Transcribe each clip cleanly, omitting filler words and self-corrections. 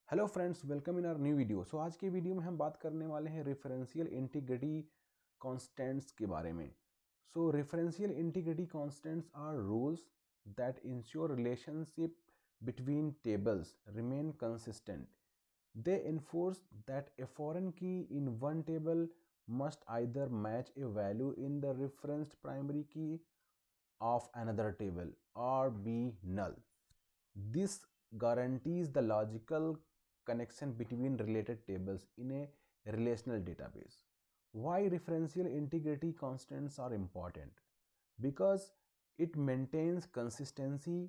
Hello friends, welcome in our new video. आज के video में हम बात करने वाले हैं रेफरेंशियल इंटीग्रिटी कांस्टेंट्स के बारे में। Referential integrity constants are rules that ensure relationship between tables remain consistent. They enforce that a foreign key in one table must either match a value in the referenced primary key of another table or be null. This guarantees the logical connection between related tables in a relational database. Why referential integrity constants are important? Because it maintains consistency,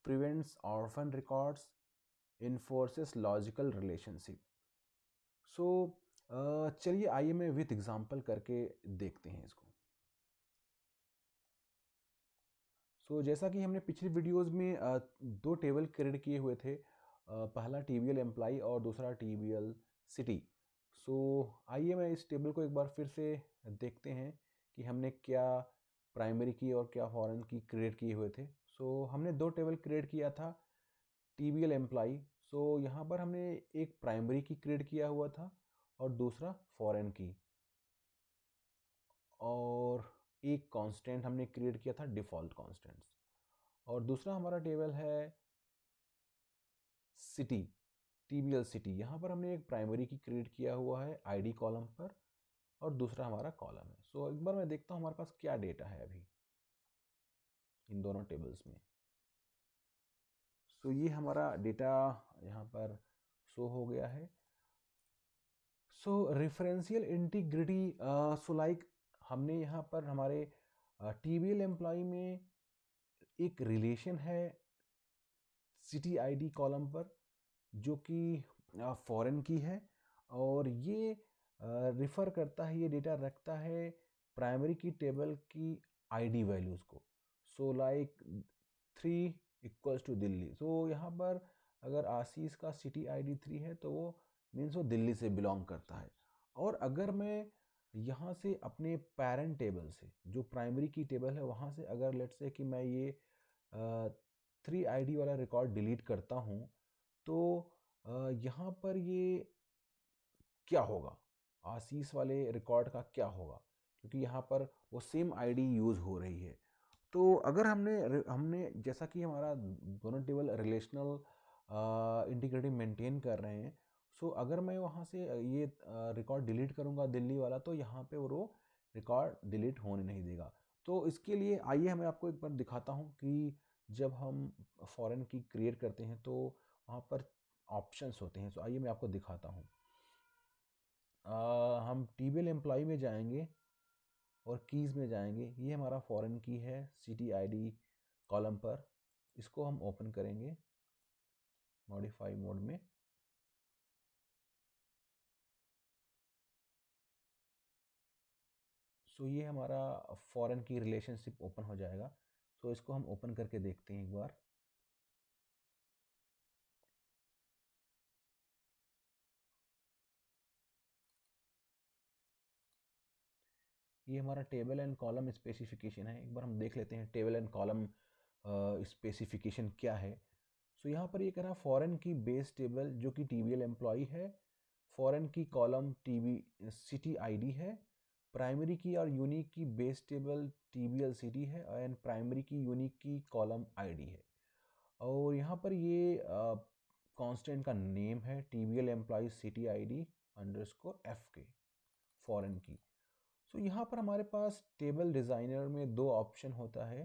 prevents orphan records, enforces logical relationship. चलिए आइए मैं with example करके देखते हैं इसको। जैसा कि हमने पिछली वीडियोस में दो टेबल क्रिएट किए हुए थे, पहला TBL एम्प्लॉय और दूसरा TBL सिटी। आइए मैं इस टेबल को एक बार फिर से देखते हैं कि हमने क्या प्राइमरी की और क्या फॉरेन की क्रिएट किए हुए थे। हमने दो टेबल क्रिएट किया था TBL एम्प्लॉय। यहाँ पर हमने एक प्राइमरी की क्रिएट किया हुआ था और दूसरा फॉरेन की, और एक कांस्टेंट हमने क्रिएट किया था डिफ़ॉल्ट कांस्टेंट्स। और दूसरा हमारा टेबल है सिटी, TBL सिटी। यहाँ पर हमने एक प्राइमरी की क्रिएट किया हुआ है ID कॉलम पर और दूसरा हमारा कॉलम है। एक बार मैं देखता हूँ हमारे पास क्या डेटा है अभी इन दोनों टेबल्स में। ये हमारा डेटा यहाँ पर शो हो गया है। रेफरेंशियल इंटीग्रिटी, लाइक हमने यहाँ पर हमारे TBL एम्प्लॉय में एक रिलेशन है सिटी ID कॉलम पर जो कि फॉरेन की है, और ये रिफ़र करता है, ये डेटा रखता है प्राइमरी की टेबल की ID वैल्यूज़ को। Like 3 equals to Delhi. यहाँ पर अगर आशीष का सिटी ID 3 है तो वो मीन्स वो दिल्ली से बिलोंग करता है। और अगर मैं यहाँ से अपने पेरेंट टेबल से, जो प्राइमरी की टेबल है, वहाँ से अगर लेट्स से कि मैं ये 3 ID वाला रिकॉर्ड डिलीट करता हूँ तो यहाँ पर ये क्या होगा, आशीष वाले रिकॉर्ड का क्या होगा, क्योंकि यहाँ पर वो सेम ID यूज़ हो रही है। तो अगर हमने जैसा कि हमारा दोनों टेबल रिलेशनल इंटीग्रिटी मेंटेन कर रहे हैं, अगर मैं वहाँ से ये रिकॉर्ड डिलीट करूँगा दिल्ली वाला, तो यहाँ पे वो रिकॉर्ड डिलीट होने नहीं देगा। तो इसके लिए आइए मैं आपको एक बार दिखाता हूँ कि जब हम फॉरेन की क्रिएट करते हैं तो वहाँ पर ऑप्शंस होते हैं। आइए मैं आपको दिखाता हूँ। हम TBL एम्प्लॉय में जाएंगे और कीज़ में जाएंगे। ये हमारा फॉरेन की है सिटी ID कॉलम पर। इसको हम ओपन करेंगे मॉडिफाई मोड में। ये हमारा फॉरेन की रिलेशनशिप ओपन हो जाएगा। इसको हम ओपन करके देखते हैं एक बार। ये हमारा टेबल एंड कॉलम स्पेसिफिकेशन है। एक बार हम देख लेते हैं टेबल एंड कॉलम स्पेसिफिकेशन क्या है। यहाँ पर ये कह रहा है फॉरेन की बेस टेबल जो कि TBL एम्प्लॉय है, फॉरेन की कॉलम सिटी ID है, प्राइमरी की और यूनिक की बेस टेबल TBL सिटी है, एंड प्राइमरी की यूनिक की कॉलम ID है। और यहाँ पर ये कांस्टेंट का नेम है TBL employee city ID _FK foreign key. यहाँ पर हमारे पास टेबल डिज़ाइनर में दो ऑप्शन होता है।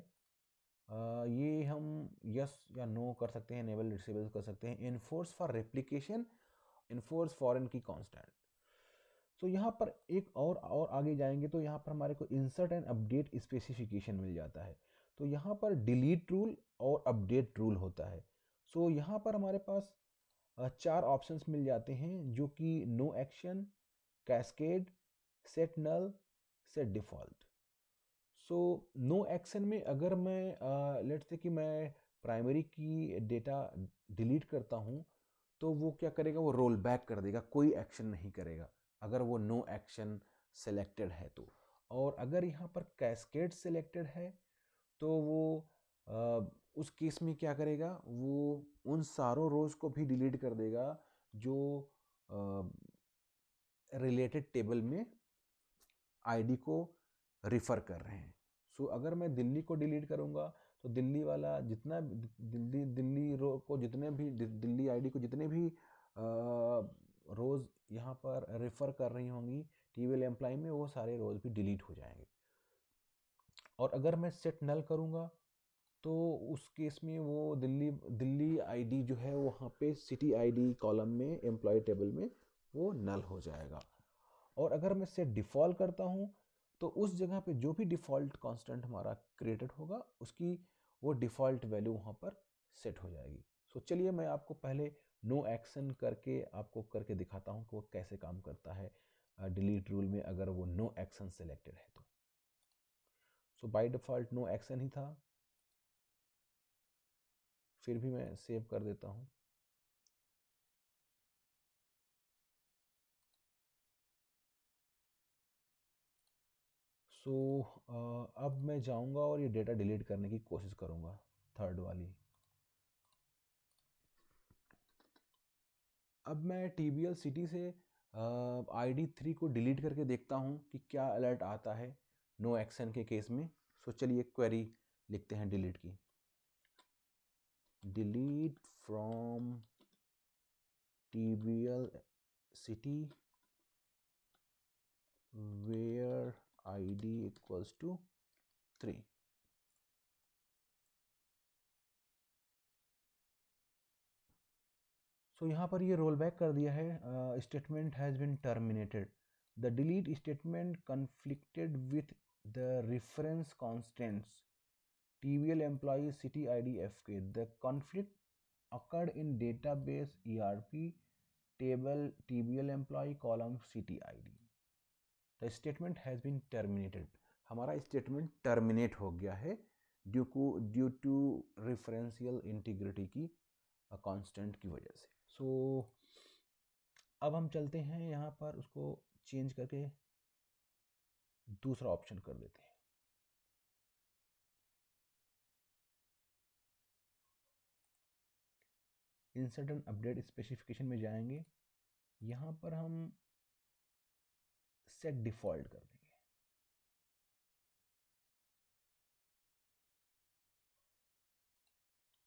ये हम यस या नो कर सकते हैं, इनेबल डिसेबल कर सकते हैं। Enforce for replication, enforce foreign की कांस्टेंट। यहाँ पर एक और आगे जाएंगे तो यहाँ पर हमारे को इंसर्ट एंड अपडेट स्पेसिफिकेशन मिल जाता है। यहाँ पर डिलीट रूल और अपडेट रूल होता है। यहाँ पर हमारे पास चार ऑप्शंस मिल जाते हैं जो कि no action, cascade, set null, set default. No action में अगर मैं लेट्स से कि मैं प्राइमरी की डेटा डिलीट करता हूँ तो वो क्या करेगा, वो रोल बैक कर देगा, कोई एक्शन नहीं करेगा अगर वो नो एक्शन सेलेक्टेड है तो। और अगर यहाँ पर कैस्केड सेलेक्टेड है तो वो उस केस में क्या करेगा, वो उन सारों रोज को भी डिलीट कर देगा जो रिलेटेड टेबल में आईडी को रिफ़र कर रहे हैं। सो अगर मैं दिल्ली को डिलीट करूँगा तो दिल्ली वाला जितना दिल्ली रो को जितने भी दिल्ली आईडी को जितने भी रोज़ यहाँ पर रेफ़र कर रही होंगी टीबीएल एम्प्लॉय में, वो सारे रोज़ भी डिलीट हो जाएंगे। और अगर मैं सेट नल करूँगा तो उस केस में वो दिल्ली आईडी जो है वहाँ पे सिटी आईडी कॉलम में एम्प्लॉय टेबल में वो नल हो जाएगा। और अगर मैं सेट डिफ़ॉल्ट करता हूँ तो उस जगह पे जो भी डिफ़ॉल्ट कांस्टेंट हमारा क्रिएटेड होगा उसकी वो डिफ़ॉल्ट वैल्यू वहाँ पर सेट हो जाएगी। सो चलिए मैं आपको पहले नो एक्शन करके आपको करके दिखाता हूँ कि वो कैसे काम करता है डिलीट रूल में अगर वो नो एक्शन सेलेक्टेड है तो। सो बाय डिफ़ॉल्ट नो एक्शन ही था, फिर भी मैं सेव कर देता हूँ। सो अब मैं जाऊंगा और ये डेटा डिलीट करने की कोशिश करूंगा, थर्ड वाली। अब मैं TBL सिटी से ID3 को डिलीट करके देखता हूँ कि क्या अलर्ट आता है नो एक्शन के केस में। सो चलिए क्वेरी लिखते हैं डिलीट की, delete from TBL city where ID equals to 3। So यहाँ पर ये रोल बैक कर दिया है, statement has been terminated. The delete statement conflicted with the reference constants TBL employee city ID FK. The conflict occurred in database ERP table TBL employee column city ID. The statement has been terminated. हमारा statement terminate हो गया है due to referential integrity की constant की वजह से। सो अब हम चलते हैं यहाँ पर उसको चेंज करके दूसरा ऑप्शन कर देते हैं। इंसर्ट एंड अपडेट स्पेसिफिकेशन में जाएंगे, यहाँ पर हम सेट डिफ़ॉल्ट कर देंगे।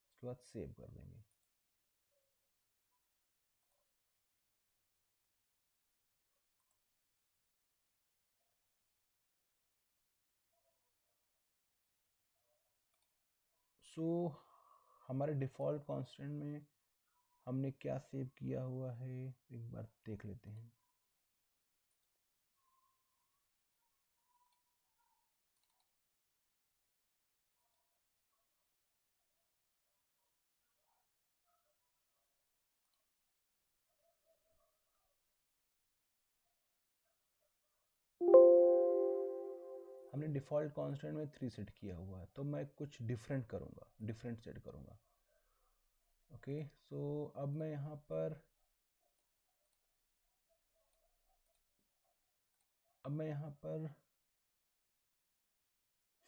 उसके बाद सेव कर देंगे। सो हमारे डिफ़ॉल्ट कांस्टेंट में हमने क्या सेव किया हुआ है एक बार देख लेते हैं। हमने डिफ़ॉल्ट कांस्टेंट में 3 सेट किया हुआ है, तो मैं कुछ डिफरेंट करूँगा, डिफरेंट सेट करूँगा। ओके, सो अब मैं यहाँ पर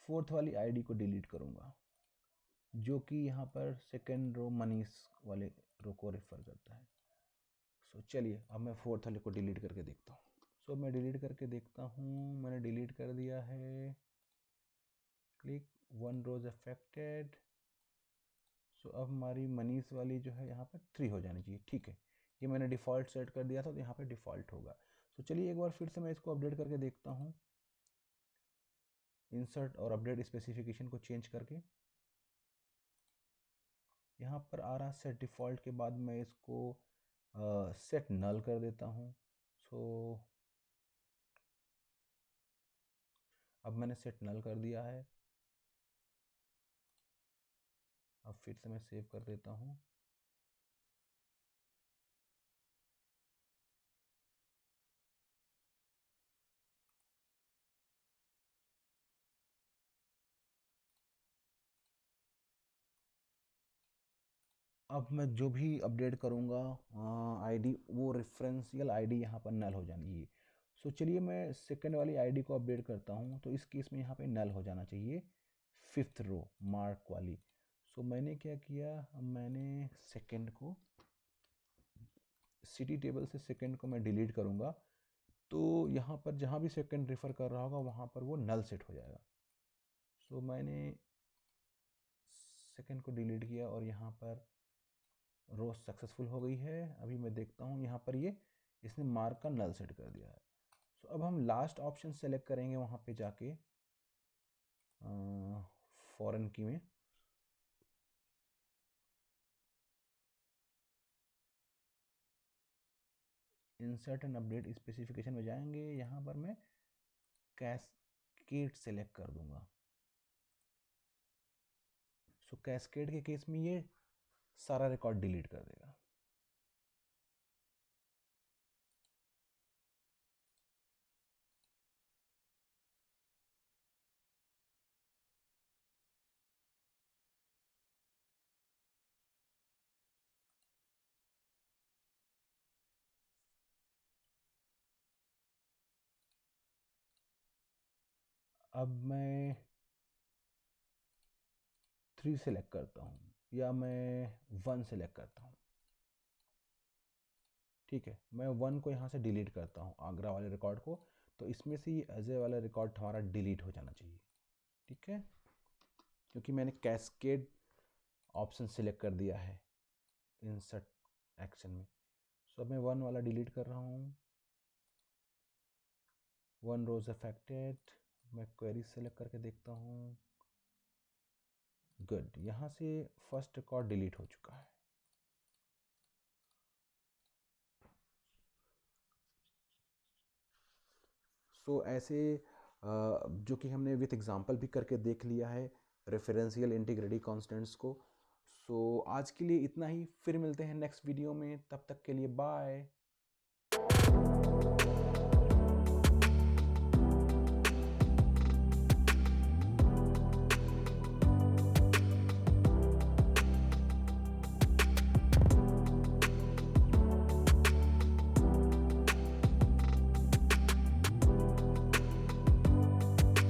फोर्थ वाली आईडी को डिलीट करूँगा जो कि यहाँ पर सेकेंड रो मनीष वाले रो को रेफर करता है। सो चलिए अब मैं फोर्थ वाले को डिलीट करके देखता हूँ। सो मैं डिलीट करके देखता हूँ, मैंने डिलीट कर दिया है। Click one rose affected. सो अब हमारी मनीष वाली जो है यहाँ पर 3 हो जानी चाहिए। ठीक है, ये मैंने डिफ़ॉल्ट सेट कर दिया था तो यहाँ पे डिफ़ॉल्ट होगा। सो चलिए एक बार फिर से मैं इसको अपडेट करके देखता हूँ, इंसर्ट और अपडेट स्पेसिफिकेशन को चेंज करके। यहाँ पर आ रहा सेट डिफ़ॉल्ट के बाद मैं इसको सेट नल कर देता हूँ। सो अब मैंने सेट नल कर दिया है। अब फिर से मैं सेव कर देता हूँ। अब मैं जो भी अपडेट करूँगा आईडी, वो रेफरेंशियल आईडी यहाँ पर नल हो जानी है। सो चलिए मैं सेकंड वाली आईडी को अपडेट करता हूँ, तो इस केस में यहाँ पे नल हो जाना चाहिए फिफ्थ रो मार्क वाली। सो मैंने क्या किया, मैंने सेकंड को सिटी टेबल से सेकंड को मैं डिलीट करूँगा तो यहाँ पर जहाँ भी सेकंड रेफर कर रहा होगा वहाँ पर वो नल सेट हो जाएगा। सो मैंने सेकंड को डिलीट किया और यहाँ पर रो सक्सेसफुल हो गई है। अभी मैं देखता हूँ यहाँ पर ये इसने मार्क का नल सेट कर दिया है। सो अब हम लास्ट ऑप्शन सेलेक्ट करेंगे वहाँ पे जाके फॉरेन की में इंसर्ट एंड अपडेट स्पेसिफिकेशन में जाएंगे। यहाँ पर मैं कैस्केड सेलेक्ट कर दूंगा। सो कैस्केड के केस में ये सारा रिकॉर्ड डिलीट कर देगा। अब मैं 3 सेलेक्ट करता हूँ या मैं 1 सेलेक्ट करता हूँ। ठीक है, मैं 1 को यहाँ से डिलीट करता हूँ आगरा वाले रिकॉर्ड को, तो इसमें से ये अजय वाला रिकॉर्ड हमारा डिलीट हो जाना चाहिए। ठीक है, क्योंकि मैंने कैस्केड ऑप्शन सिलेक्ट कर दिया है इंसर्ट एक्शन में। सो अब मैं 1 वाला डिलीट कर रहा हूँ। 1 रोज अफेक्टेड, मैं क्वेरी सेलेक्ट करके देखता हूँ। गुड, यहाँ से फर्स्ट रिकॉर्ड डिलीट हो चुका है। सो ऐसे जो कि हमने विथ एग्जांपल भी करके देख लिया है रेफरेंशियल इंटीग्रिटी कांस्टेंट्स को। सो आज के लिए इतना ही, फिर मिलते हैं नेक्स्ट वीडियो में, तब तक के लिए बाय।